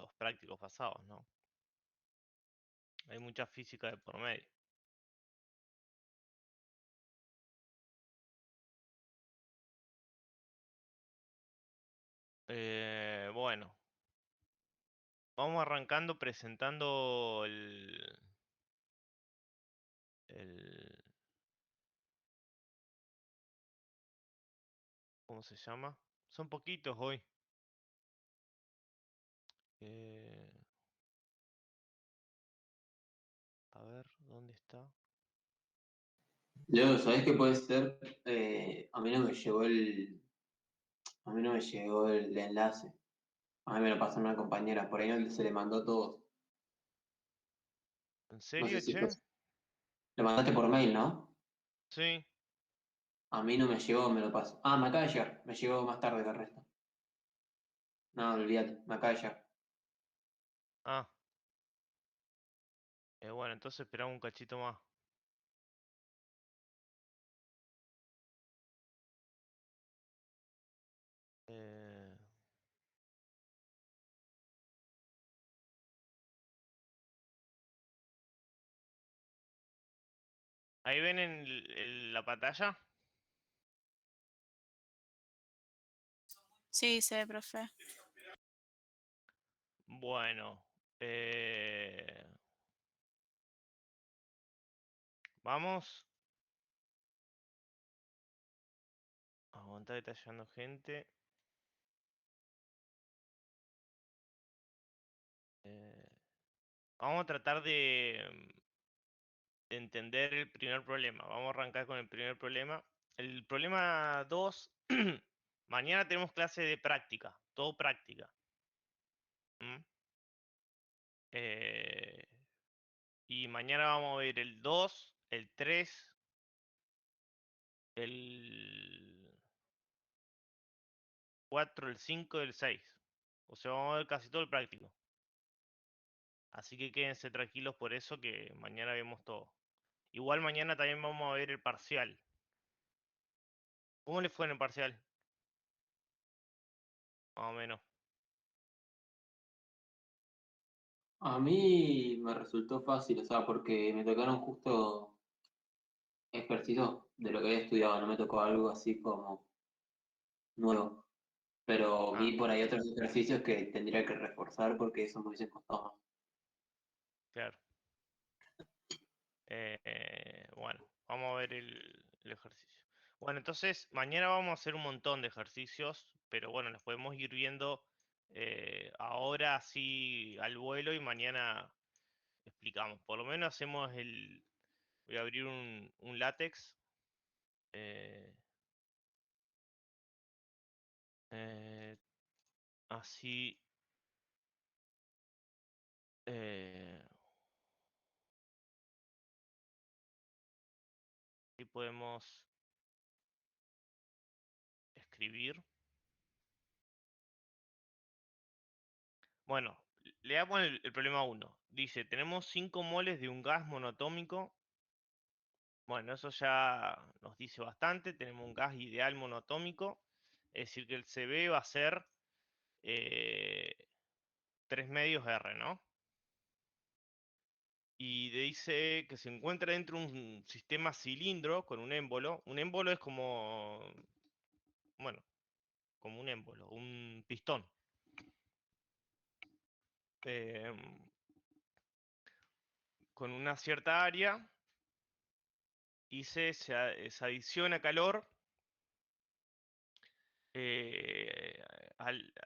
los prácticos pasados, ¿no? Hay mucha física de por medio. Bueno, vamos arrancando presentando el, ¿cómo se llama? Son poquitos hoy. Eh, a ver, ¿dónde está? Luego, ¿sabés qué puede ser? A mí no me llegó el enlace. A mí me lo pasó una compañera, por ahí no se le mandó a todos. ¿En No sé serio, si fue. che? Lo mandaste por mail, ¿no? Sí. A mí no me llegó, me lo pasó. Ah, me acaba de llegar. Me llegó más tarde que el resto. No, olvídate, me acaba de llegar. Ah, bueno, entonces esperamos un cachito más. Eh, Ahí ven en la pantalla. Sí, sé, profe. Bueno, vamos. Aguantar, está llegando gente. Eh, Vamos a tratar de entender el primer problema. Vamos a arrancar con el primer problema. El problema 2. Mañana tenemos clase de práctica, todo práctica. ¿Mm? Eh, y mañana vamos a ver el 2, el 3, el 4, el 5 y el 6. O sea, vamos a ver casi todo el práctico. Así que quédense tranquilos por eso que mañana vemos todo. Igual mañana también vamos a ver el parcial. ¿Cómo les fue en el parcial? Más o menos. A mí me resultó fácil, o sea, porque me tocaron justo ejercicios de lo que había estudiado, no me tocó algo así como nuevo. Pero Ah, vi por ahí otros ejercicios que tendría que reforzar porque eso me hubiese costado más. claro. Bueno, vamos a ver el ejercicio. Bueno, entonces mañana vamos a hacer un montón de ejercicios, pero bueno, los podemos ir viendo ahora así al vuelo y mañana explicamos. Por lo menos hacemos el... Voy a abrir un látex. eh, eh, Así eh, y podemos escribir. Bueno, leamos el problema uno. Dice, tenemos 5 moles de un gas monoatómico. Bueno, eso ya nos dice bastante. Tenemos un gas ideal monoatómico. Es decir, que el Cb va a ser 3 medios R, ¿no? Y dice que se encuentra dentro de un sistema cilindro con un émbolo. Un émbolo es como, bueno, como un émbolo, un pistón. Em, con una cierta área y se adiciona calor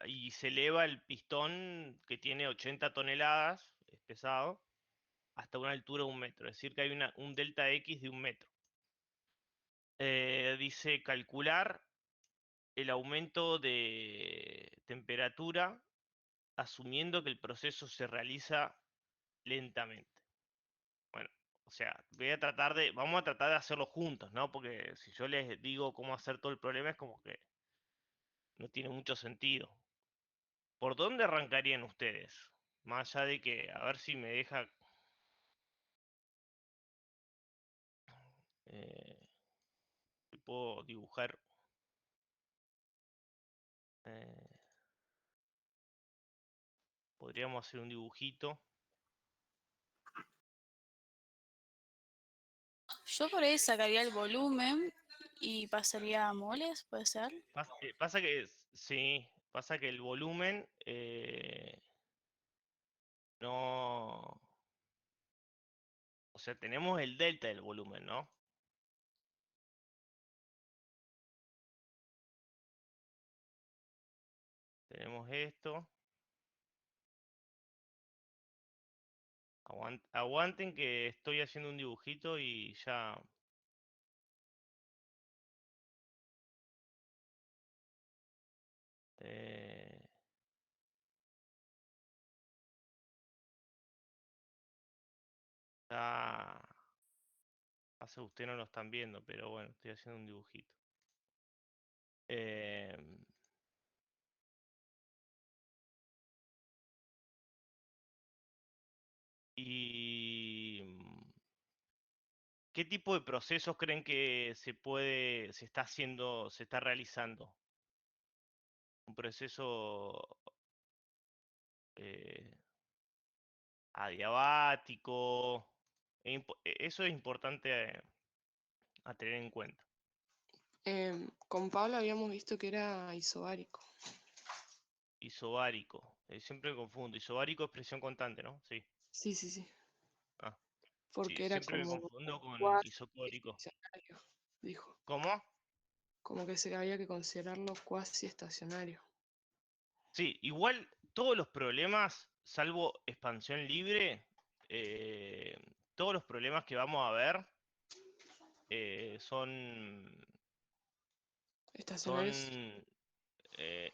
y se eleva el pistón que tiene 80 toneladas, es pesado, hasta una altura de 1 metro. Es decir, que hay un delta X de 1 metro. Dice calcular el aumento de temperatura asumiendo que el proceso se realiza lentamente. Bueno, o sea, vamos a tratar de hacerlo juntos, ¿no? Porque si yo les digo cómo hacer todo el problema es como que no tiene mucho sentido. ¿Por dónde arrancarían ustedes? Más allá de que, a ver si me deja... eh, puedo dibujar... podríamos hacer un dibujito. Yo por ahí sacaría el volumen y pasaría a moles, ¿puede ser? Pasa que, sí, pasa que el volumen no... O sea, tenemos el delta del volumen, ¿no? Tenemos esto. Aguanten que estoy haciendo un dibujito y ya... eh, ya... Pasa que ustedes no lo están viendo, pero bueno, estoy haciendo un dibujito. Y... ¿Qué tipo de procesos creen que se está haciendo, se está realizando? Un proceso eh, adiabático. Eso es importante a tener en cuenta. Con Pablo habíamos visto que era isobárico. Isobárico. Siempre me confundo. Isobárico es presión constante, ¿no? Sí. Sí, sí, sí. Ah, sí, Porque era siempre me como confundo con cuasi isocórico. estacionario, dijo. ¿Cómo? Como que se había que considerarlo cuasi estacionario. Sí, igual todos los problemas, salvo expansión libre, eh, todos los problemas que vamos a ver son Estacionarios. son, eh,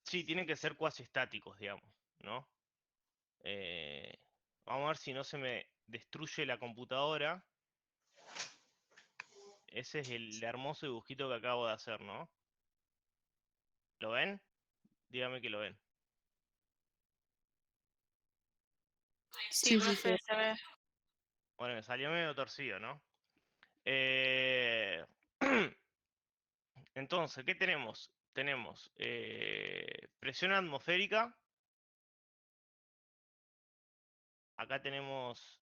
sí, tienen que ser cuasi estáticos, digamos, ¿no? Eh, Vamos a ver si no se me destruye la computadora. Ese es el hermoso dibujito que acabo de hacer, ¿no? ¿Lo ven? Dígame que lo ven. Sí, Sí, sí, profe, se ve. Bueno, me salió medio torcido, ¿no? Eh, Entonces, ¿qué tenemos? Tenemos presión atmosférica. Acá tenemos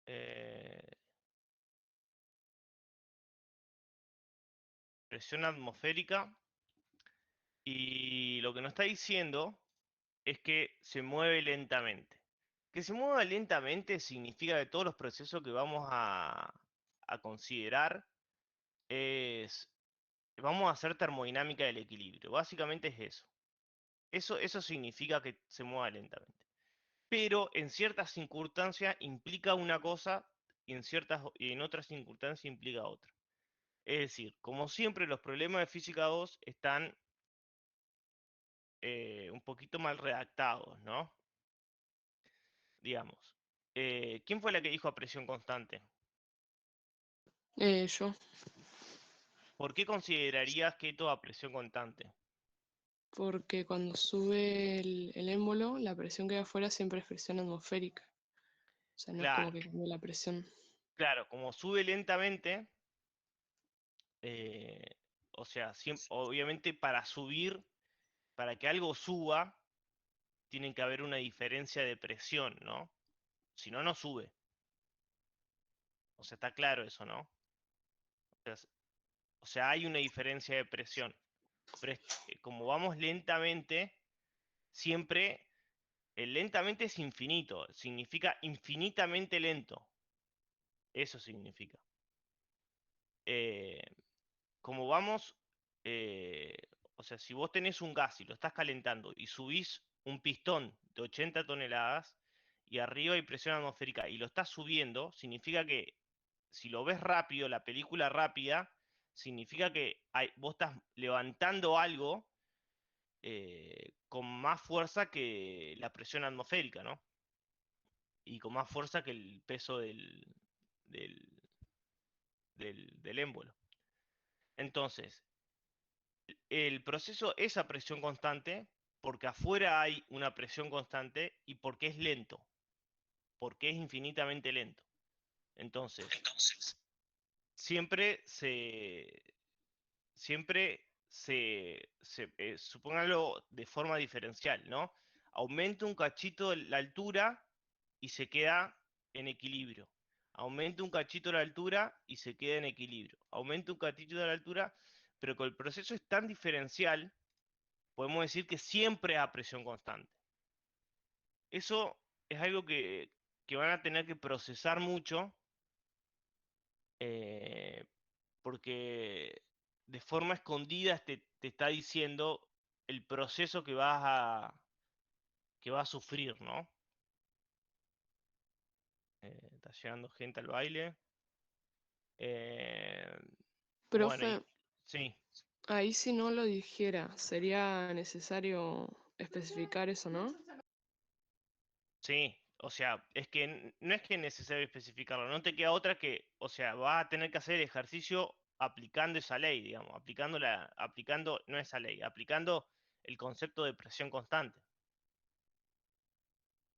eh, presión atmosférica. Y lo que nos está diciendo es que se mueve lentamente. Que se mueva lentamente significa que todos los procesos que vamos a considerar vamos a hacer termodinámica del equilibrio. Básicamente es eso. Eso significa que se mueva lentamente. Pero en ciertas circunstancias implica una cosa y en otras circunstancias implica otra. Es decir, como siempre los problemas de física 2 están un poquito mal redactados, ¿no? Digamos. ¿Quién fue la que dijo a presión constante? Yo. ¿Por qué considerarías que esto a presión constante? Porque cuando sube el émbolo, la presión que hay afuera siempre es presión atmosférica. O sea, no es como Claro, que cambia la presión. claro, como sube lentamente, o sea, obviamente para subir, para que algo suba, tiene que haber una diferencia de presión, ¿no? Si no, no sube. O sea, está claro eso, ¿no? O sea, hay una diferencia de presión. Pero es que como vamos lentamente, siempre el lentamente es infinito, significa infinitamente lento. Eso significa. Eh, Como vamos, eh, o sea, si vos tenés un gas y lo estás calentando y subís un pistón de 80 toneladas y arriba hay presión atmosférica y lo estás subiendo, significa que si lo ves rápido, la película rápida, significa que vos estás levantando algo con más fuerza que la presión atmosférica, ¿no? Y con más fuerza que el peso del, del émbolo. Entonces, el proceso es a presión constante porque afuera hay una presión constante y porque es lento, porque es infinitamente lento. Entonces, siempre supóngalo de forma diferencial, ¿no? Aumenta un cachito la altura y se queda en equilibrio. Aumenta un cachito la altura y se queda en equilibrio. Aumenta un cachito de la altura, pero con el proceso es tan diferencial, podemos decir que siempre a presión constante. Eso es algo que van a tener que procesar mucho, eh, porque de forma escondida te está diciendo el proceso que vas a sufrir, ¿no? Está llegando gente al baile. Bueno, Profe, sí, ahí si no lo dijera, sería necesario especificar eso, ¿no? sí. O sea, es que no es que es necesario especificarlo, no te queda otra que, o sea, vas a tener que hacer el ejercicio aplicando esa ley, digamos, aplicando, no esa ley, aplicando el concepto de presión constante.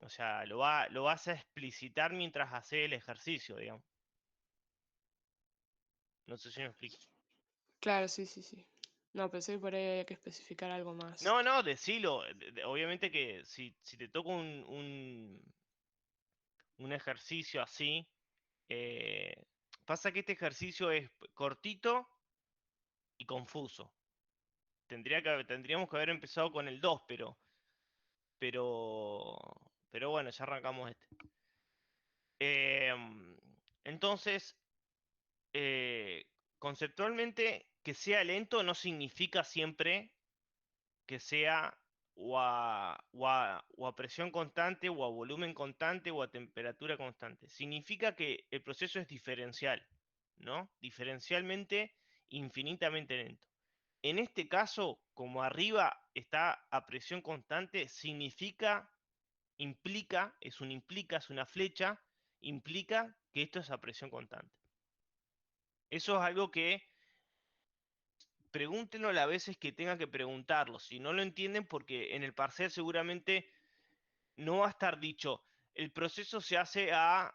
O sea, lo vas a explicitar mientras haces el ejercicio, digamos. No sé si me explico. Claro, sí, sí, sí. No, pensé que por ahí había que especificar algo más. No, no, decilo. Obviamente que si te toca un ejercicio así, eh, pasa que este ejercicio es cortito y confuso. Tendríamos que haber empezado con el 2, pero, pero bueno, ya arrancamos este. Entonces, eh, conceptualmente, que sea lento no significa siempre que sea o a presión constante, o a volumen constante, o a temperatura constante. Significa que el proceso es diferencial, ¿no? Diferencialmente, infinitamente lento. En este caso, como arriba está a presión constante, es una flecha, implica que esto es a presión constante. Eso es algo que pregúntenlo las veces que tengan que preguntarlo. Si no lo entienden, porque en el parcial seguramente no va a estar dicho, el proceso se hace a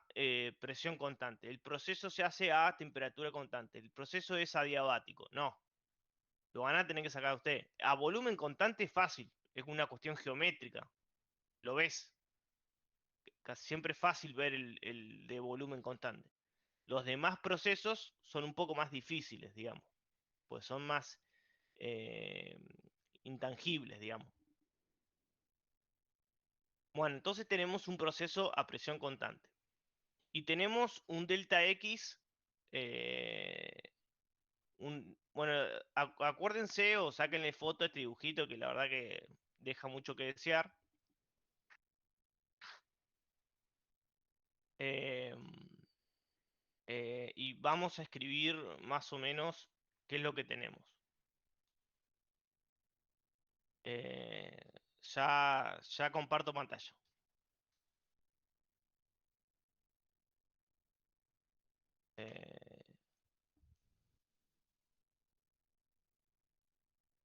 presión constante, el proceso se hace a temperatura constante, el proceso es adiabático. No, lo van a tener que sacar usted. A volumen constante es fácil, es una cuestión geométrica. Lo ves. Casi siempre es fácil ver el de volumen constante. Los demás procesos son un poco más difíciles, digamos, pues son más eh, intangibles, digamos. Bueno, entonces tenemos un proceso a presión constante. Y tenemos un delta X, eh, bueno, acuérdense o sáquenle foto a este dibujito que la verdad que deja mucho que desear. Eh, y vamos a escribir más o menos qué es lo que tenemos. Ya comparto pantalla. Eh,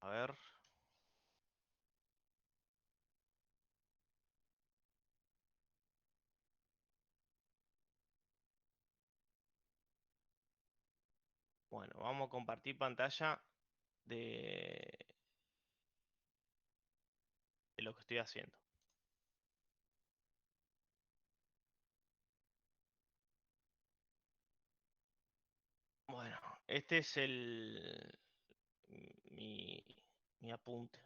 a ver. Bueno, vamos a compartir pantalla de lo que estoy haciendo. Bueno, este es mi, mi apunte.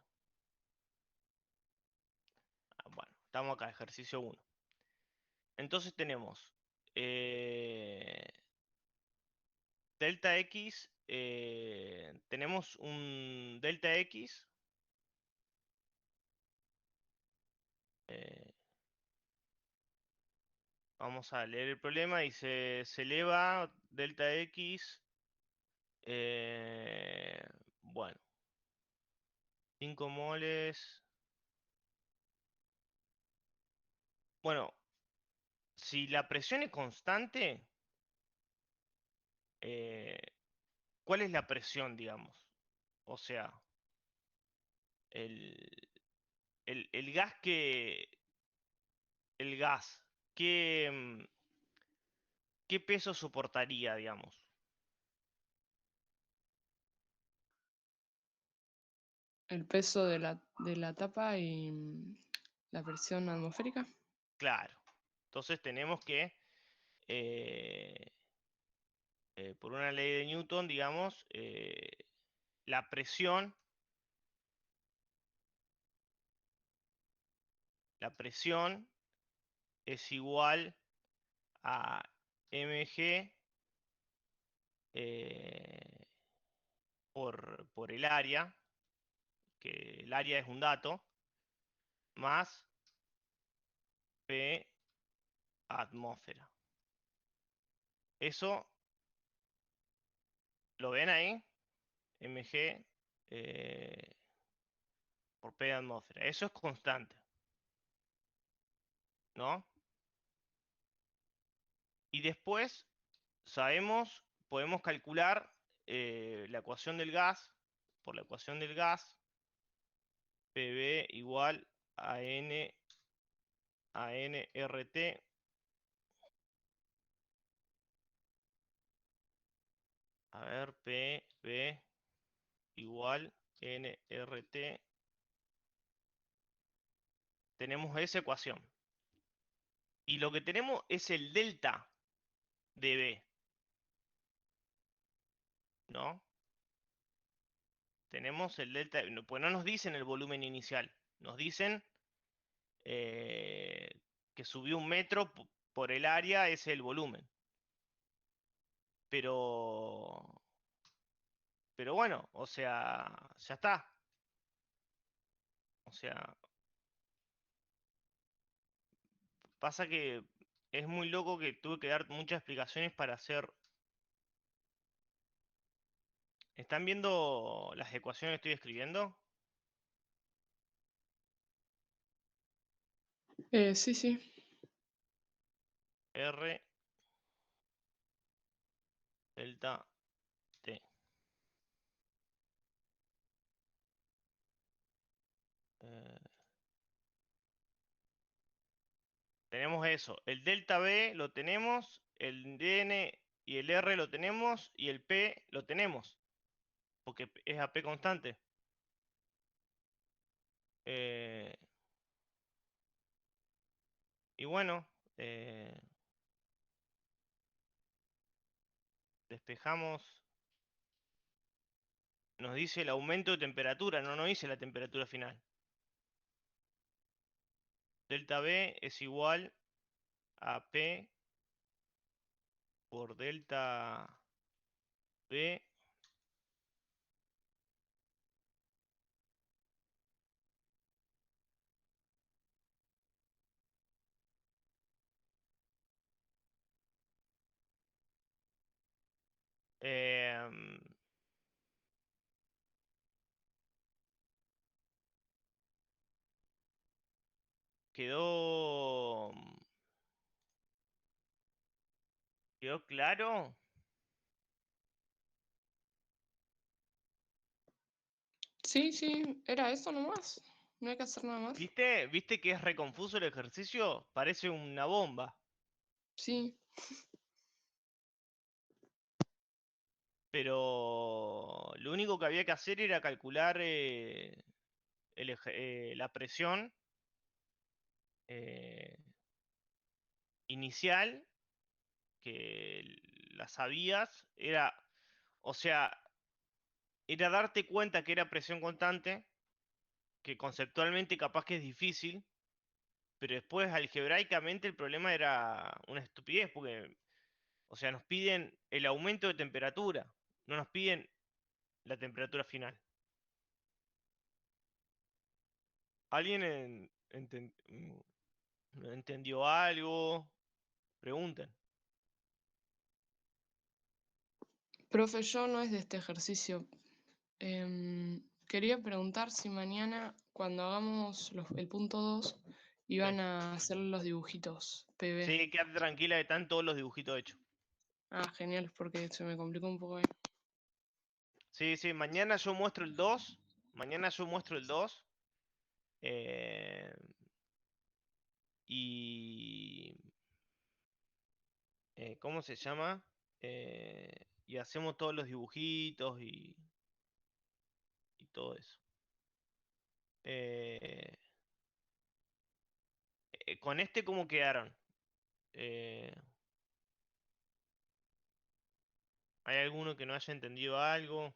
Bueno, estamos acá, ejercicio 1. Entonces tenemos delta X, tenemos un delta X, eh, vamos a leer el problema, dice, se eleva delta X, bueno, 5 moles. Bueno, si la presión es constante, eh, ¿cuál es la presión, digamos? O sea, el, el gas el gas, ¿qué peso soportaría, digamos? el peso de la tapa y la presión atmosférica. Claro. Entonces tenemos que, eh, por una ley de Newton, digamos, la presión es igual a mg por el área, que el área es un dato, más P atmósfera. Eso, ¿lo ven ahí? mg por P atmósfera. Eso es constante, ¿no? Y después podemos calcular la ecuación del gas, por la ecuación del gas, PV igual a nRT a ver, PV igual nRT. Tenemos esa ecuación. Y lo que tenemos es el delta de B, ¿no? Tenemos el delta, pues no nos dicen el volumen inicial, nos dicen que subió 1 metro por el área, es el volumen. Pero bueno, o sea, ya está. O sea, pasa que es muy loco que tuve que dar muchas explicaciones para hacer. ¿Están viendo las ecuaciones que estoy escribiendo? Sí, sí. R delta T. Eh, tenemos eso. El delta B lo tenemos, el DN y el R lo tenemos y el P lo tenemos. Porque es AP constante. Eh, y bueno, despejamos. Nos dice el aumento de temperatura, no nos dice la temperatura final. Delta B es igual a P por delta B em, quedó claro. Sí, sí, era eso nomás. No hay que hacer nada más. ¿Viste que es reconfuso el ejercicio? Parece una bomba. Sí. Pero lo único que había que hacer era calcular la presión eh, inicial, que la sabías, o sea, era darte cuenta que era presión constante, que conceptualmente capaz que es difícil, pero después algebraicamente el problema era una estupidez, porque, o sea, nos piden el aumento de temperatura, no nos piden la temperatura final. ¿Alguien entendió algo? Pregunten. Profe, yo no es de este ejercicio. Quería preguntar si mañana, cuando hagamos el punto 2, Sí, iban a hacer los dibujitos PB. sí, quédate tranquila que están todos los dibujitos hechos. Ah, genial, porque se me complicó un poco ahí. Sí, sí, mañana yo muestro el 2. Mañana yo muestro el 2. eh, y... ¿cómo se llama? Y hacemos todos los dibujitos y todo eso. Eh, con este, ¿cómo quedaron? Eh, ¿Hay alguno que no haya entendido algo?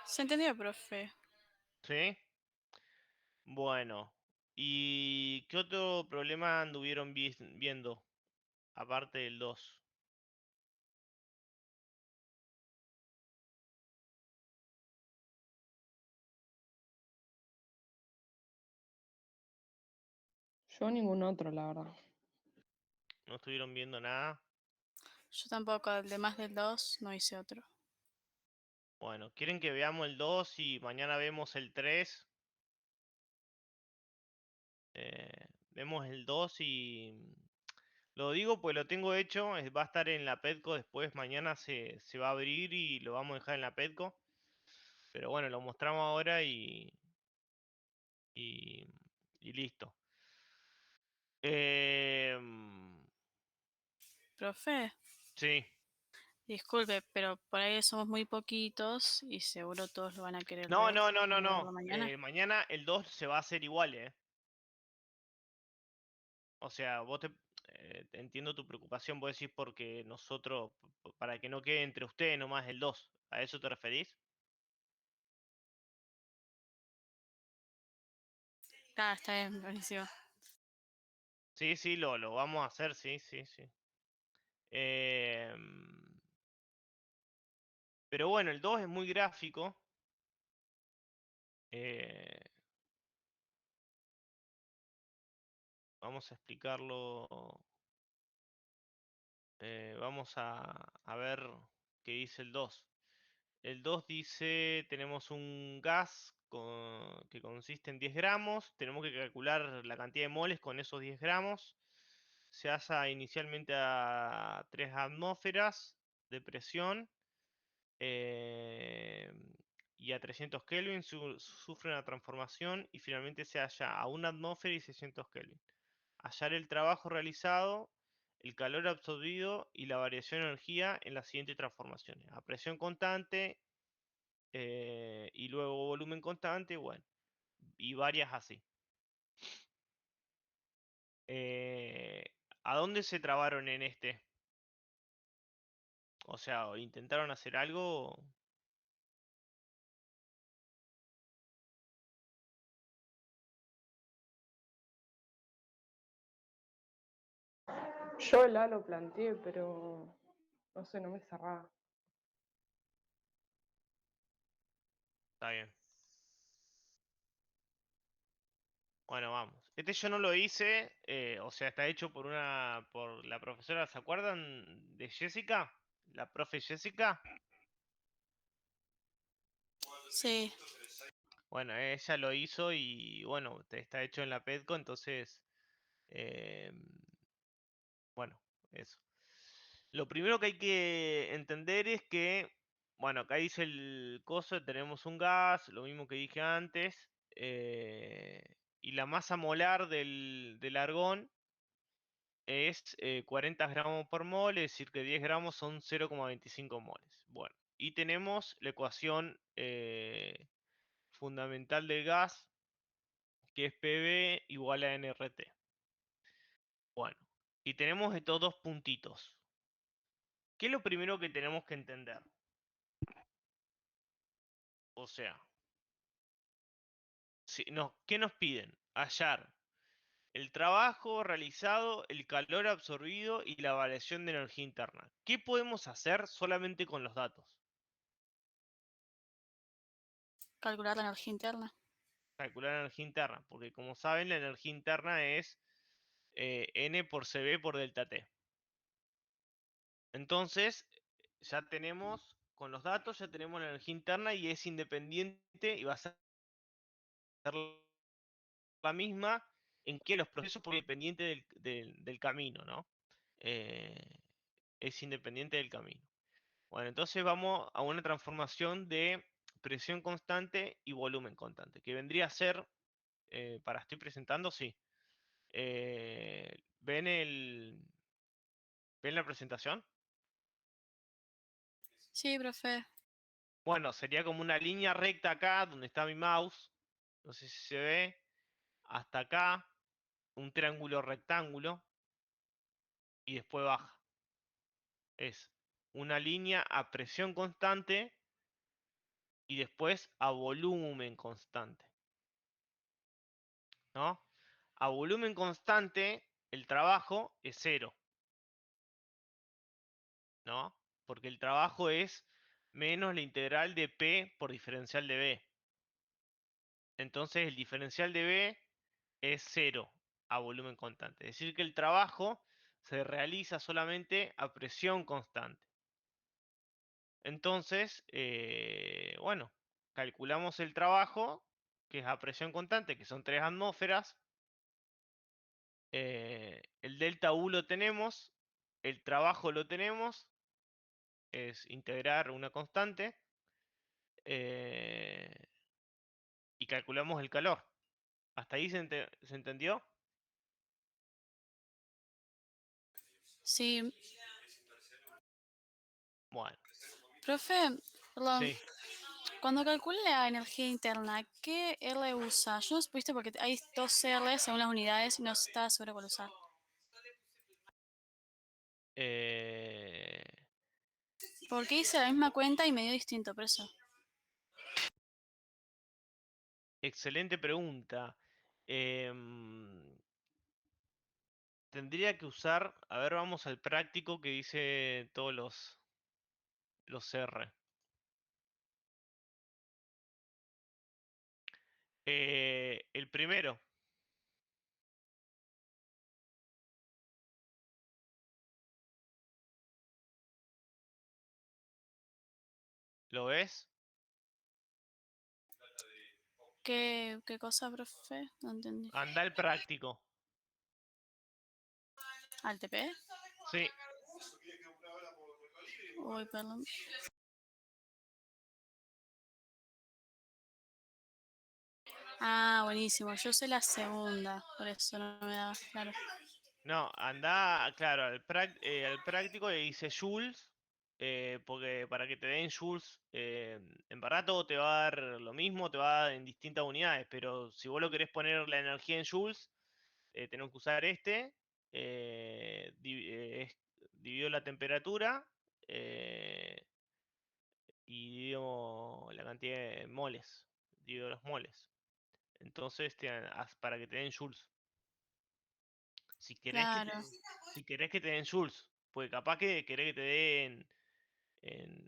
Se entendió, profe. ¿Sí? Bueno. ¿Y qué otro problema anduvieron viendo? Aparte del 2. Yo ningún otro, la verdad. ¿No estuvieron viendo nada? Yo tampoco, además del 2, no hice otro. Bueno, ¿quieren que veamos el 2 y mañana vemos el 3? Vemos el 2 y... Lo digo pues lo tengo hecho, va a estar en la Petco después, mañana se va a abrir y lo vamos a dejar en la Petco. Pero bueno, lo mostramos ahora y, y listo. Profe, Sí. disculpe, pero por ahí somos muy poquitos y seguro todos lo van a querer No, ver. no, no, no, ¿Puedo no. verlo mañana? Mañana el 2 se va a hacer igual, ¿eh? O sea, entiendo tu preocupación, vos decís porque nosotros, para que no quede entre ustedes nomás el 2. ¿A eso te referís? Ah, está bien, buenísimo. Sí, sí, lo vamos a hacer, sí, sí, sí. Em, pero bueno, el 2 es muy gráfico. eh, Vamos a explicarlo. Vamos a ver qué dice el 2. El 2 dice, tenemos un gas que consiste en 10 gramos, tenemos que calcular la cantidad de moles con esos 10 gramos. Se asa inicialmente a 3 atmósferas de presión eh, y a 300 Kelvin sufre una transformación y finalmente se halla a 1 atmósfera y 600 Kelvin. Hallar el trabajo realizado, el calor absorbido y la variación de energía en las siguientes transformaciones. A presión constante y luego volumen constante, bueno, y varias así. Eh, ¿A dónde se trabaron en este? O sea, ¿intentaron hacer algo? Yo el A lo planteé, pero no sé, no me cerraba. Está bien. Bueno, vamos. Este yo no lo hice, o sea, está hecho por la profesora, ¿se acuerdan de Jessica? La profe Jessica. Sí, Bueno, ella lo hizo y bueno, está hecho en la Petco, entonces, eh, bueno, eso. Lo primero que hay que entender es que, bueno, acá dice el coso, tenemos un gas, lo mismo que dije antes, y la masa molar del argón es 40 gramos por mol, es decir que 10 gramos son 0,25 moles. Bueno, y tenemos la ecuación fundamental del gas, que es PV igual a nRT. Bueno, y tenemos estos dos puntitos. ¿Qué es lo primero que tenemos que entender? O sea, ¿qué nos piden? Hallar el trabajo realizado, el calor absorbido y la variación de energía interna. ¿Qué podemos hacer solamente con los datos? calcular la energía interna. Calcular la energía interna, porque como saben, la energía interna es N por CB por delta T. Entonces, ya tenemos, con los datos, ya tenemos la energía interna y es independiente y va a ser la misma en que los procesos por independiente del camino, ¿no? Eh, es independiente del camino. Bueno, entonces vamos a una transformación de presión constante y volumen constante, que vendría a ser, para estoy presentando, sí. ¿Ven la presentación? Sí, profe. Bueno, sería como una línea recta acá, donde está mi mouse. No sé si se ve. Hasta acá, un triángulo rectángulo. Y después baja. Es una línea a presión constante y después a volumen constante. ¿No? A volumen constante, el trabajo es 0. ¿No? Porque el trabajo es menos la integral de P por diferencial de B. Entonces el diferencial de B es 0 a volumen constante. Es decir, que el trabajo se realiza solamente a presión constante. Entonces, bueno, calculamos el trabajo, que es a presión constante, que son 3 atmósferas. El delta U lo tenemos, el trabajo lo tenemos, es integrar una constante. Y calculamos el calor. ¿Hasta ahí se entendió? Sí. Bueno, Profe, perdón. sí. Cuando calcule la energía interna, ¿qué R usa? Yo no viste porque hay 2 R según las unidades y no estaba segura cuál usar. Eh, Porque hice la misma cuenta y me dio distinto, por eso. excelente pregunta. Tendría que usar, a ver, vamos al práctico que dice todos los R. El primero. ¿Lo ves? ¿Qué cosa, profe? No entendí. Anda el práctico. ¿Al TP? Sí. Uy, perdón. Ah, buenísimo. Yo sé la segunda, por eso no me da claro. No, anda, claro, al práctico le dice joules, porque para que te den joules, en verdad todo te va a dar lo mismo, te va a dar en distintas unidades, pero si vos lo querés poner la energía en joules, tenemos que usar este, divido la temperatura y divido la cantidad de moles, divido los moles. Entonces, para que te den joules. Si querés que Claro. si querés que te den joules, porque capaz que querés que te den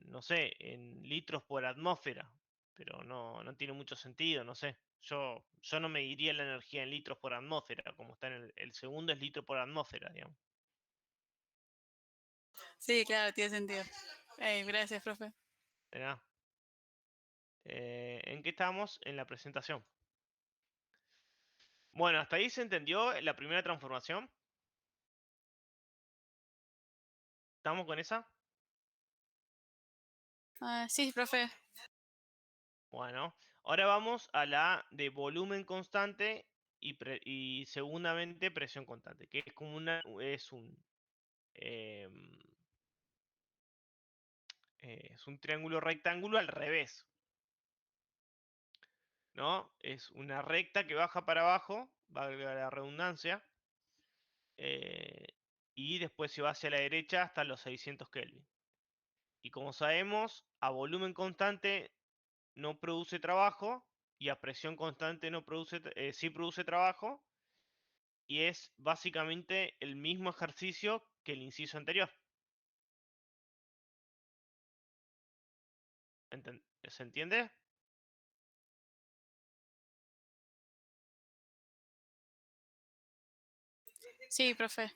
no sé, en litros por atmósfera, pero no tiene mucho sentido, no sé. Yo no mediría la energía en litros por atmósfera, como está en el segundo es litro por atmósfera, digamos. Sí, claro, tiene sentido. Gracias, profe. De nada. ¿En qué estamos? En la presentación. Bueno, hasta ahí se entendió la primera transformación. ¿Estamos con esa? Sí, profe. Bueno, ahora vamos a la de volumen constante y segundamente presión constante, que es como em, es un triángulo rectángulo al revés, ¿no? Es una recta que baja para abajo, valga la redundancia, eh, y después se va hacia la derecha hasta los 600 Kelvin. Y como sabemos, a volumen constante no produce trabajo y a presión constante no produce, sí produce trabajo. Y es básicamente el mismo ejercicio que el inciso anterior. ¿Se entiende? Sí, profe.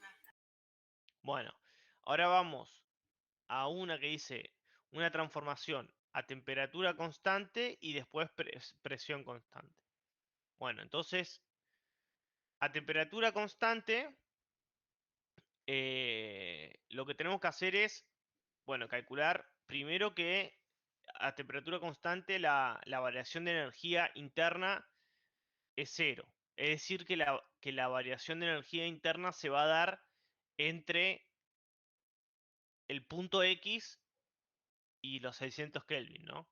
Bueno, ahora vamos a una que dice una transformación a temperatura constante y después presión constante. Bueno, entonces, a temperatura constante, lo que tenemos que hacer es, bueno, calcular primero que a temperatura constante la variación de energía interna es 0. Es decir, que la variación de energía interna se va a dar entre el punto X y los 600 Kelvin, ¿no?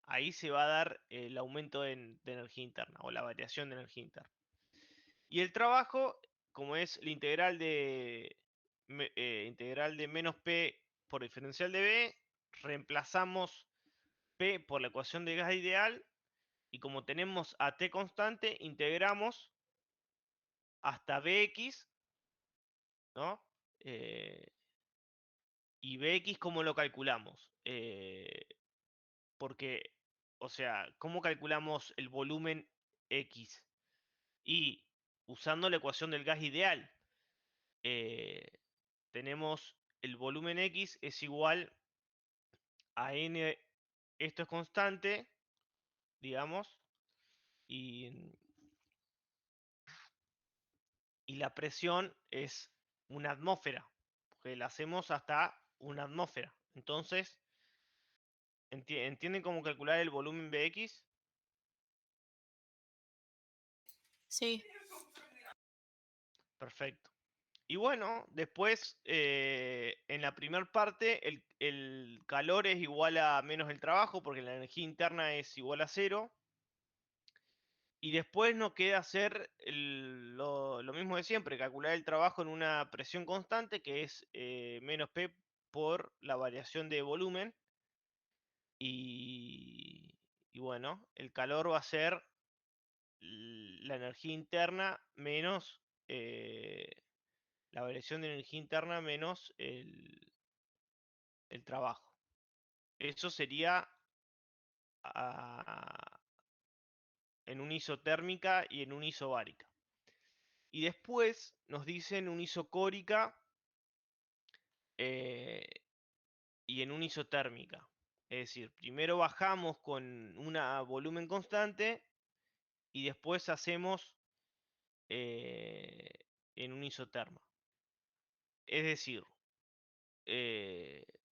Ahí se va a dar el aumento de energía interna o la variación de energía interna. Y el trabajo, como es la integral de menos P por diferencial de B, reemplazamos P por la ecuación de gas ideal y como tenemos a T constante, integramos hasta Bx, ¿no? Y Bx, ¿cómo lo calculamos? Porque, o sea, ¿cómo calculamos el volumen X? Y usando la ecuación del gas ideal, tenemos el volumen X es igual a N, esto es constante, digamos, y, y la presión es una atmósfera, porque la hacemos hasta una atmósfera. Entonces, ¿entienden cómo calcular el volumen Bx? Sí. Perfecto. Y bueno, después en la primera parte el calor es igual a menos el trabajo porque la energía interna es igual a 0. Y después nos queda hacer lo mismo de siempre, calcular el trabajo en una presión constante que es menos P por la variación de volumen. Y bueno, el calor va a ser la energía interna menos la variación de energía interna menos el trabajo. Eso sería en un isotérmica y en un isobárica. Y después nos dicen un isocórica y en un isotérmica. Es decir, primero bajamos con una volumen constante y después hacemos en un isoterma. Es decir,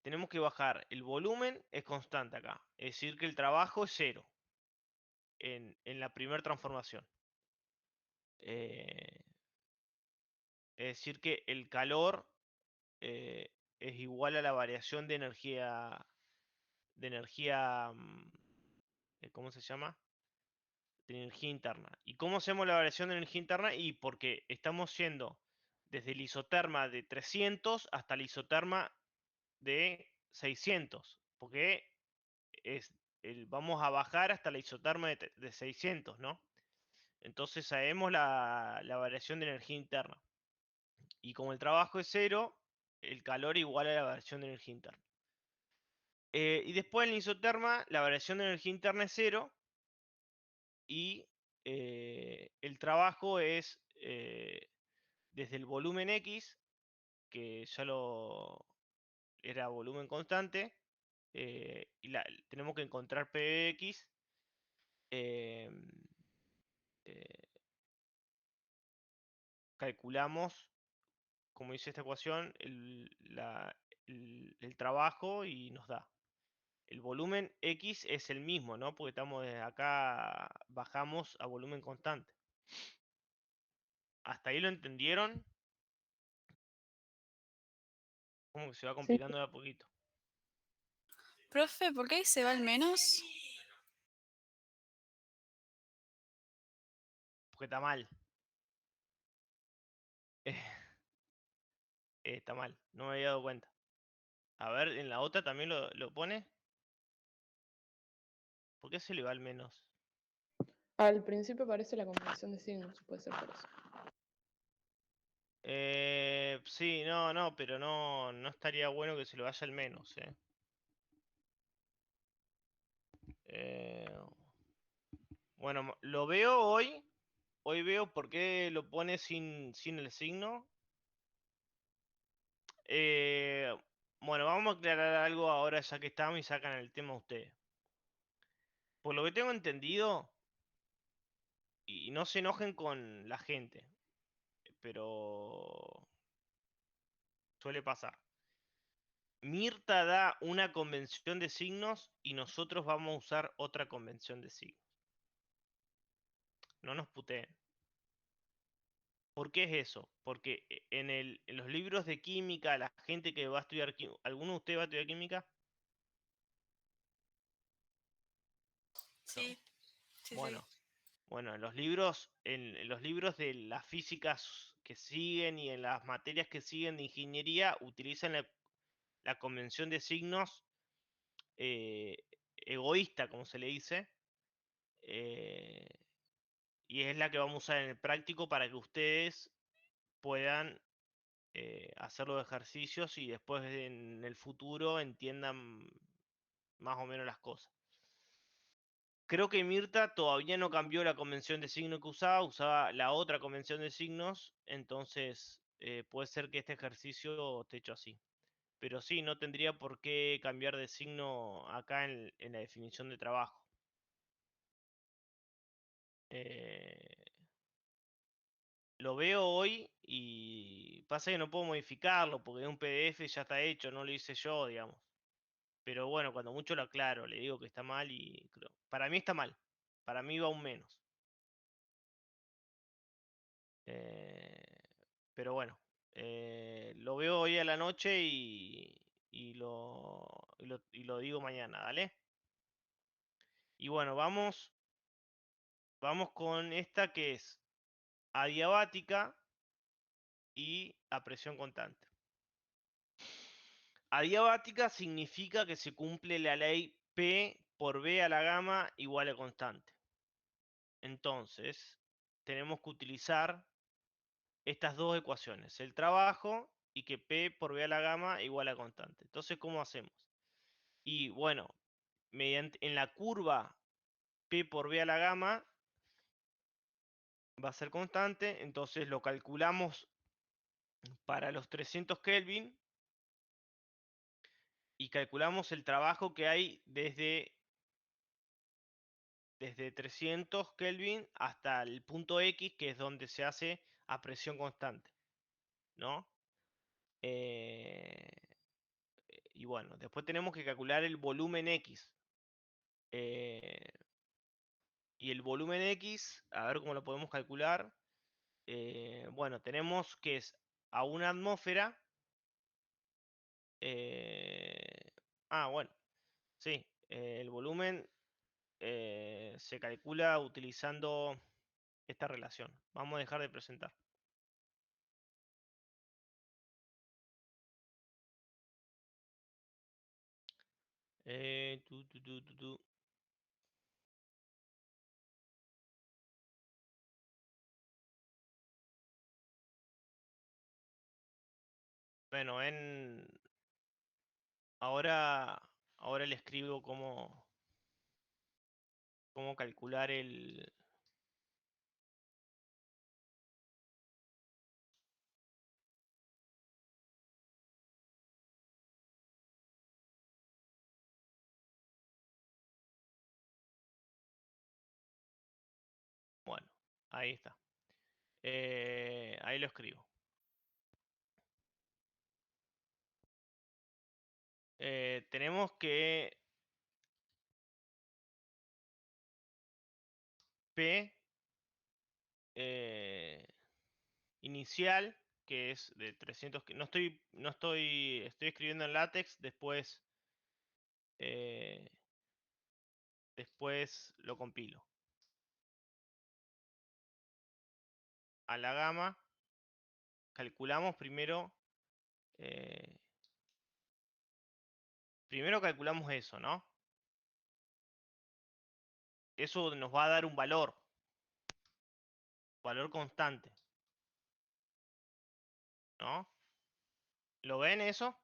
tenemos que bajar el volumen, es constante acá. Es decir, que el trabajo es 0 en la primera transformación. Es decir, que el calor es igual a la variación de energía, ¿cómo se llama? De energía interna. ¿Y cómo hacemos la variación de energía interna? Y porque estamos yendo desde el isoterma de 300 hasta el isoterma de 600, porque vamos a bajar hasta la isoterma de 600, ¿no? Entonces sabemos la variación de energía interna. Y como el trabajo es 0, el calor igual a la variación de energía interna. Y después en la isoterma, la variación de energía interna es 0 y el trabajo es desde el volumen X, que ya era volumen constante, y tenemos que encontrar Px. eh, eh, Calculamos, como dice esta ecuación, el trabajo y nos da. El volumen X es el mismo, ¿no? Porque estamos desde acá, bajamos a volumen constante. ¿Hasta ahí lo entendieron? Como que se va Sí. complicando de a poquito. Profe, ¿por qué ahí se va el menos? Porque está mal. Está mal, no me había dado cuenta. A ver, en la otra también lo pone. ¿Por qué se le va el menos? Al principio aparece la combinación de signos, puede ser por eso. Sí, no, pero no estaría bueno que se le vaya el menos, bueno, lo veo hoy. Hoy veo por qué lo pone sin el signo. Bueno, vamos a aclarar algo ahora ya que estamos y sacan el tema ustedes. Por lo que tengo entendido, y no se enojen con la gente, pero suele pasar. Mirta da una convención de signos y nosotros vamos a usar otra convención de signos. No nos puteen. ¿Por qué es eso? Porque en los libros de química, la gente que va a estudiar química, ¿alguno de ustedes va a estudiar química? Sí, sí. Bueno, bueno, en los libros de las físicas que siguen y en las materias que siguen de ingeniería utilizan la convención de signos eh, egoísta, como se le dice, eh, y es la que vamos a usar en el práctico para que ustedes puedan hacer los ejercicios y después en el futuro entiendan más o menos las cosas. Creo que Mirta todavía no cambió la convención de signo que usaba la otra convención de signos, entonces puede ser que este ejercicio esté hecho así. Pero sí, no tendría por qué cambiar de signo acá en la definición de trabajo. Lo veo hoy y pasa que no puedo modificarlo porque es un PDF ya está hecho, no lo hice yo, digamos. Pero bueno, cuando mucho lo aclaro, le digo que está mal y creo. Para mí está mal. Para mí va un menos. Eh, pero bueno, lo veo hoy a la noche y lo digo mañana, ¿dale? Y bueno, vamos con esta que es adiabática y a presión constante. Adiabática significa que se cumple la ley P por B a la gamma igual a constante. Entonces, tenemos que utilizar estas dos ecuaciones, el trabajo y que P por B a la gamma igual a constante. Entonces, ¿cómo hacemos? Y bueno, en la curva P por B a la gamma va a ser constante, entonces lo calculamos para los 300 Kelvin y calculamos el trabajo que hay desde 300 Kelvin hasta el punto X, que es donde se hace a presión constante, ¿no? Y bueno, después tenemos que calcular el volumen X. Y el volumen X, a ver cómo lo podemos calcular. Bueno, tenemos que es a una atmósfera. Bueno, sí, el volumen se calcula utilizando esta relación. Vamos a dejar de presentar. Eh, tu, tu, tu, tu, tu. Bueno, ahora le escribo cómo calcular el. Bueno, ahí está. Ahí lo escribo. Tenemos que P inicial, que es de 300, estoy escribiendo en látex, después lo compilo. A la gamma, calculamos primero calculamos eso, ¿no? Eso nos va a dar un valor constante, ¿no? ¿Lo ven eso?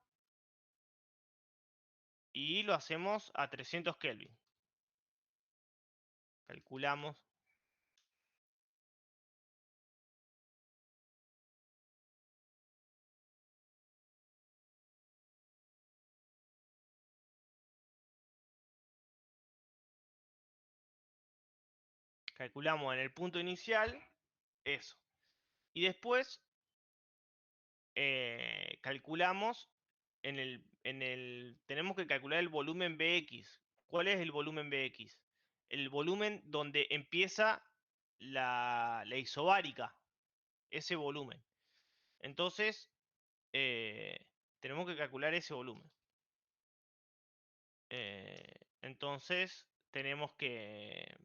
Y lo hacemos a 300 Kelvin. Calculamos. Calculamos en el punto inicial eso. Y después calculamos tenemos que calcular el volumen Bx. ¿Cuál es el volumen Bx? El volumen donde empieza la isobárica, ese volumen. Entonces, tenemos que calcular ese volumen. Entonces, tenemos que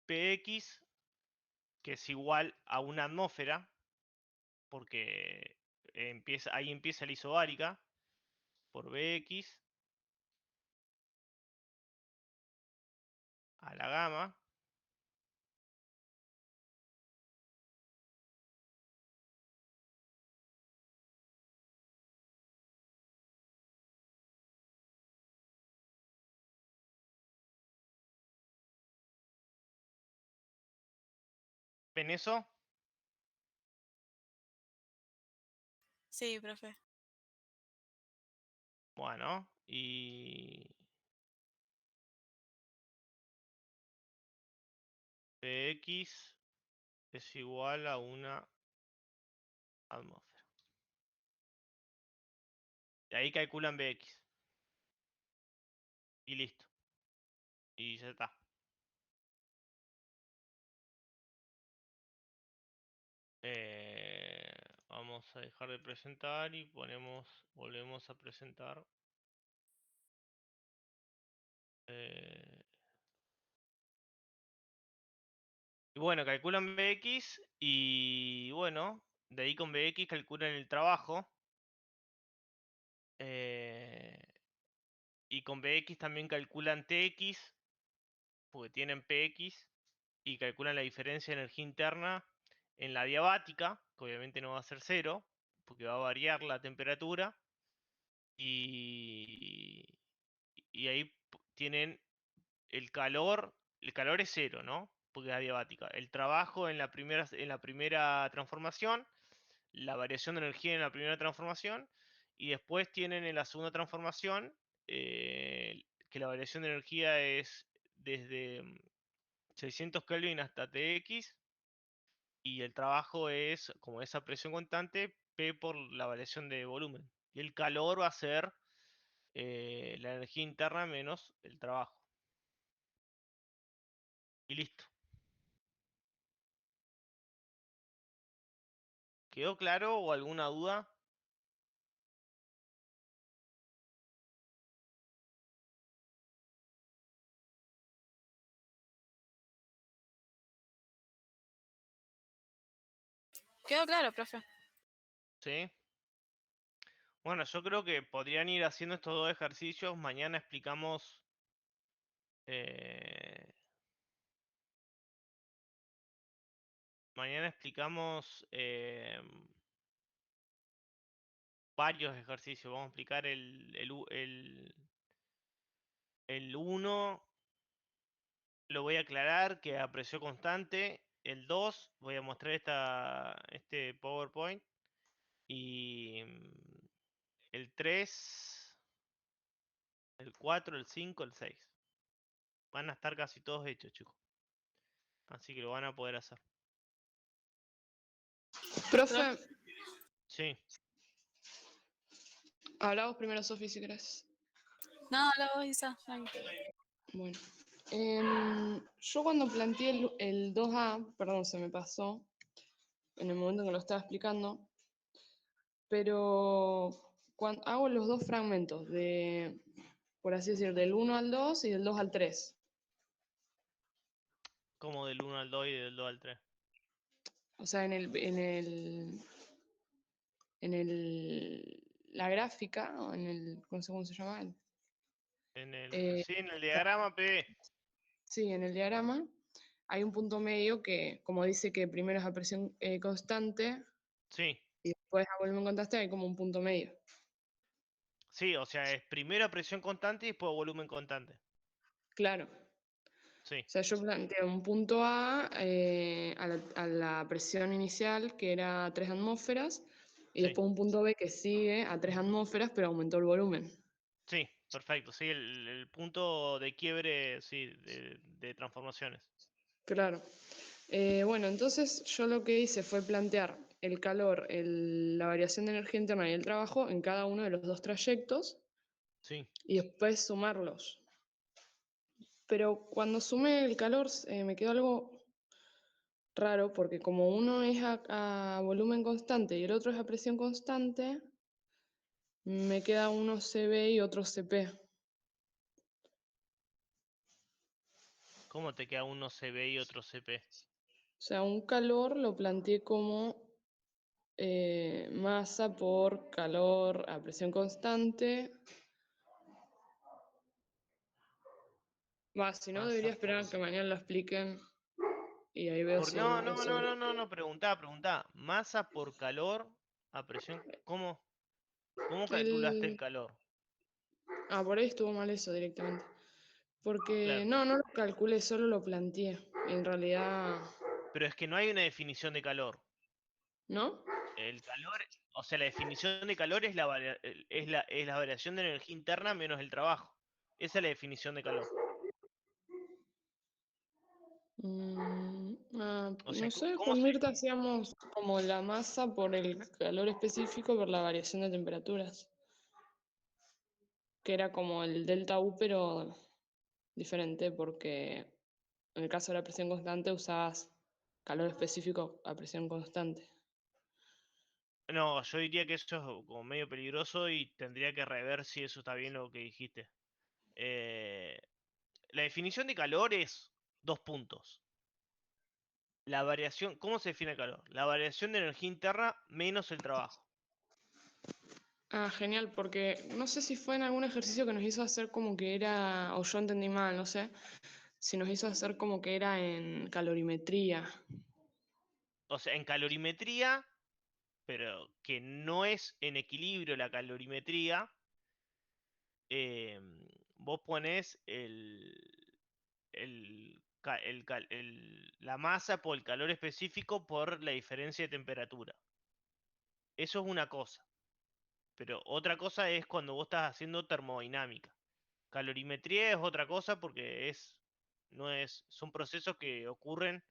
Px, que es igual a una atmósfera, porque ahí empieza la isobárica, por Bx a la gamma, ¿ven eso? Sí, profe. Bueno, y Px es igual a una atmósfera. Y ahí calculan Bx. Y listo. Y ya está. Vamos a dejar de presentar y volvemos a presentar. Y bueno, calculan Bx y bueno, de ahí con Bx calculan el trabajo. Y con Bx también calculan Tx, porque tienen Px, y calculan la diferencia de energía interna en la diabática, que obviamente no va a ser cero, porque va a variar la temperatura. Y ahí tienen el calor es cero, ¿no? Porque es adiabática. El trabajo en la primera transformación, la variación de energía en la primera transformación, y después tienen en la segunda transformación que la variación de energía es desde 600 Kelvin hasta Tx, y el trabajo es, como esa presión constante, P por la variación de volumen. Y el calor va a ser la energía interna menos el trabajo. Y listo. ¿Quedó claro o alguna duda? Quedó claro, profe. ¿Sí? Bueno, yo creo que podrían ir haciendo estos dos ejercicios. Mañana explicamos eh, varios ejercicios. Vamos a explicar el 1, lo voy a aclarar, que a presión constante. El 2, voy a mostrar este PowerPoint. Y el 3, el 4, el 5, el 6. Van a estar casi todos hechos, chicos. Así que lo van a poder hacer. Profe, Sí, habla vos primero, Sofi, si querés. No, la voz, Isa. Tranqui. Bueno. Yo cuando planteé el 2A, perdón, se me pasó en el momento en que lo estaba explicando, pero cuando hago los dos fragmentos, por así decir, del 1 al 2 y del 2 al 3. como del 1 al 2 y del 2 al 3. O sea, la gráfica, o no sé cómo se llama. Sí, en el diagrama P. Sí, en el diagrama hay un punto medio que, como dice que primero es a presión constante Sí, y después a volumen constante, hay como un punto medio. sí, o sea, es primero a presión constante y después volumen constante. Claro. Sí, O sea, yo planteo un punto A a la presión inicial, que era 3 atmósferas, y sí, después un punto B que sigue a 3 atmósferas, pero aumentó el volumen. sí, perfecto. Sí, el punto de quiebre, sí, de transformaciones. Claro. Bueno, entonces yo lo que hice fue plantear el calor, la variación de energía interna y el trabajo en cada uno de los dos trayectos Sí, y después sumarlos. Pero cuando sumé el calor me quedó algo raro porque como uno es a volumen constante y el otro es a presión constante, me queda uno CB y otro CP. ¿Cómo te queda uno CB y otro CP? O sea, un calor lo planteé como masa por calor a presión constante. Va, si no, Masa debería esperar a por... que mañana lo expliquen y ahí veo si hay No, una no, razón. no, no, no, no, preguntá. Masa por calor a presión... ¿Cómo calculaste el El... calor? Ah, por ahí estuvo mal eso directamente. Porque Claro. no lo calculé, solo lo planteé. En realidad, Pero es que no hay una definición de calor. ¿no? El calor, o sea, la definición de calor es es la variación de energía interna menos el trabajo. Esa es la definición de calor. O sea, No sé, ¿cómo con se...? Mirta hacíamos como la masa por el calor específico por la variación de temperaturas, que era como el delta U, pero diferente porque en el caso de la presión constante usabas calor específico a presión constante. No, yo diría que eso es como medio peligroso y tendría que rever si eso está bien lo que dijiste. Eh, la definición de calor es dos puntos. La variación, ¿cómo se define el calor? La variación de energía interna menos el trabajo. Ah, genial, porque no sé si fue en algún ejercicio que nos hizo hacer como que era, o yo entendí mal, no sé, si nos hizo hacer como que era en calorimetría. O sea, en calorimetría, pero que no es en equilibrio la calorimetría, eh, vos ponés la masa por el calor específico por la diferencia de temperatura. Eso es una cosa. Pero otra cosa es cuando vos estás haciendo termodinámica. Calorimetría es otra cosa porque no es, son procesos que ocurren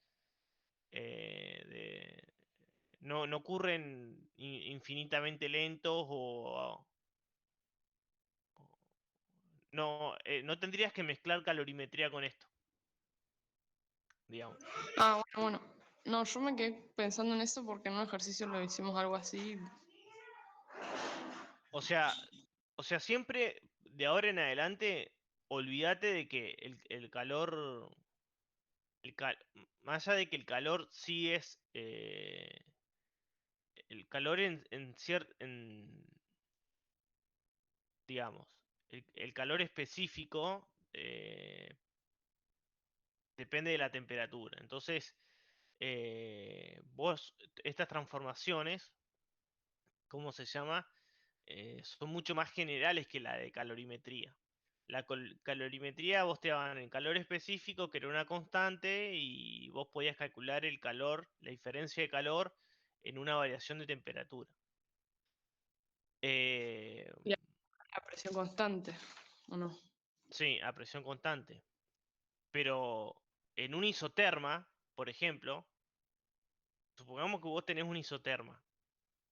no ocurren infinitamente lentos no, no tendrías que mezclar calorimetría con esto, digamos. Ah, bueno. No, yo me quedé pensando en eso porque en un ejercicio lo hicimos algo así. O sea, siempre de ahora en adelante, olvídate de que el calor, más allá de que el calor sí es, el calor digamos, el calor específico depende de la temperatura. Entonces, vos, estas transformaciones, ¿cómo se llama? Son mucho más generales que la de calorimetría. La calorimetría vos te daban el calor específico, que era una constante, y vos podías calcular el calor, la diferencia de calor, en una variación de temperatura. Eh, Y a presión constante, ¿o no? sí, a presión constante. Pero en un isoterma, por ejemplo, supongamos que vos tenés un isoterma.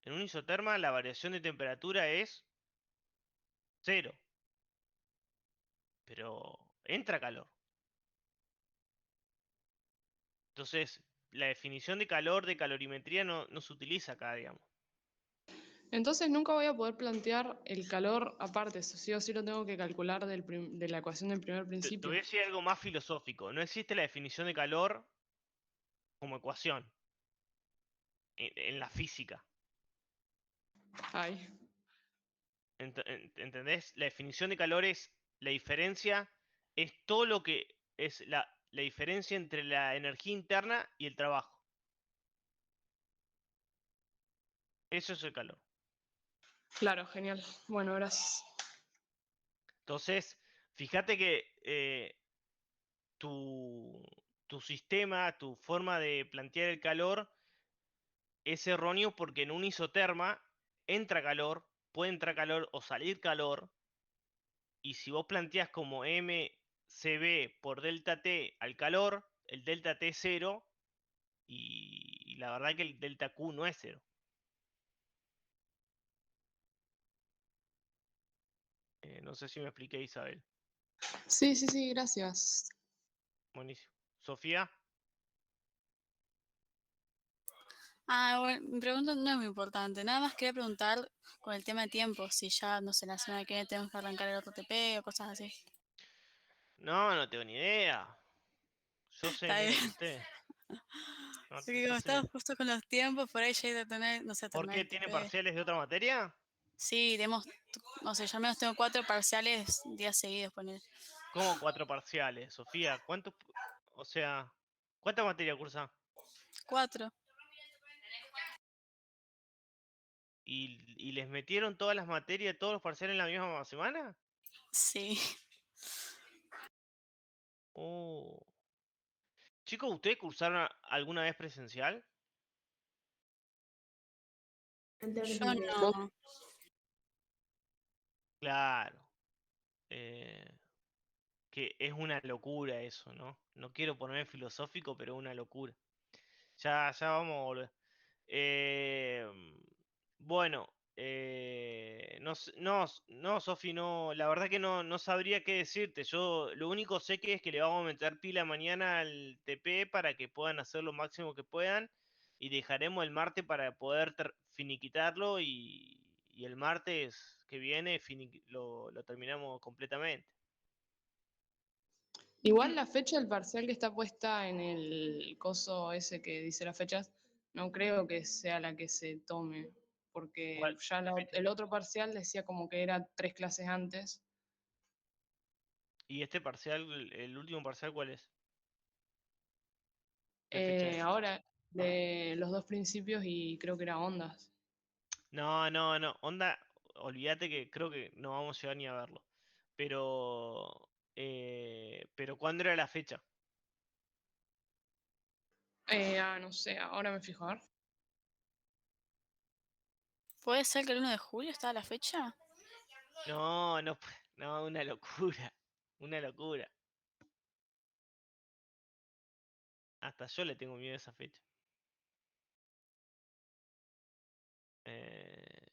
En un isoterma la variación de temperatura es cero, pero entra calor. Entonces, la definición de calor de calorimetría no se utiliza acá, digamos. Entonces nunca voy a poder plantear el calor aparte, eso sí o sí lo tengo que calcular de la ecuación del primer Te principio. voy a decir algo más filosófico. No existe la definición de calor como ecuación en la física. Ay, ¿Entendés? La definición de calor es la diferencia, es todo lo que es la diferencia entre la energía interna y el trabajo. Eso es el calor. claro, genial. Bueno, gracias. Entonces, fíjate que tu, tu sistema, tu forma de plantear el calor es erróneo porque en un isoterma entra calor, puede entrar calor o salir calor, y si vos planteás como mCb por delta T al calor, el delta T es cero, y la verdad que el delta Q no es cero. No sé si me expliqué, Isabel. Sí, sí, sí, gracias. Buenísimo. Sofía, Ah, bueno, mi pregunta no es muy importante. Nada más quería preguntar con el tema de tiempo, si ya, no sé, la semana que viene tenemos que arrancar el otro TP o cosas así. no tengo ni idea. Yo sé Está menos bien. que usted. No, Porque yo como sé. estamos justo con los tiempos, por ahí ya iba a tener, no sé, a ¿Por terminar qué? el ¿Tiene TP. parciales de otra materia? Sí, no sé, yo al menos tengo 4 parciales días seguidos, poner. ¿Cómo 4 parciales, Sofía? ¿Cuántos? O sea, ¿cuánta materia cursa? 4. ¿Y les metieron todas las materias, todos los parciales en la misma semana? Sí. Oh. Chicos, ¿ustedes cursaron alguna vez presencial? Yo No, no. Claro. eh, que es una locura eso, ¿no? No quiero ponerme filosófico, pero es una locura. Ya vamos a volver. Eh, bueno, no, Sofi, no, la verdad que no sabría qué decirte. Yo lo único sé que es que le vamos a meter pila mañana al TP para que puedan hacer lo máximo que puedan y dejaremos el martes para poder finiquitarlo y el martes que viene lo terminamos completamente. igual la fecha del parcial que está puesta en el coso ese que dice las fechas, no creo que sea la que se tome, porque ¿Cuál? ya el otro parcial decía como que era 3 clases antes. ¿Y este parcial, el último parcial, cuál es? ¿Qué fecha es? Ahora, de los dos principios y creo que era ondas. No, onda, olvídate que creo que no vamos a llegar ni a verlo. Pero ¿cuándo era la fecha? No sé, ahora me fijo, a ver. ¿Puede ser que el 1 de julio está la fecha? No, una locura, una locura. Hasta yo le tengo miedo a esa fecha. Eh,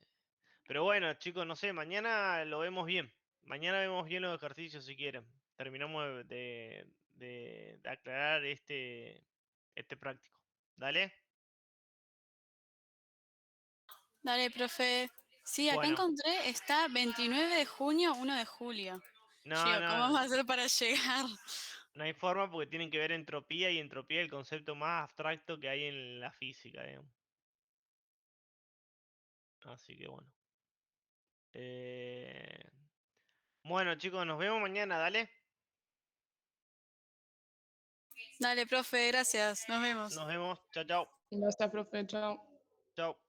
pero bueno, chicos, no sé, mañana lo vemos bien. Mañana vemos bien los ejercicios si quieren. Terminamos de aclarar este práctico. ¿Dale? Dale, profe. Sí, acá Bueno, encontré, está 29 de junio, 1 de julio. Yo no, digo, ¿cómo no, vamos a hacer para llegar? no hay forma porque tienen que ver entropía y entropía es el concepto más abstracto que hay en la física, digamos. Así que bueno. Eh, Bueno, chicos, nos vemos mañana, dale. Dale, profe, gracias. Nos vemos. Nos vemos. Chao, chao. Ya está, profe, chao. Chao.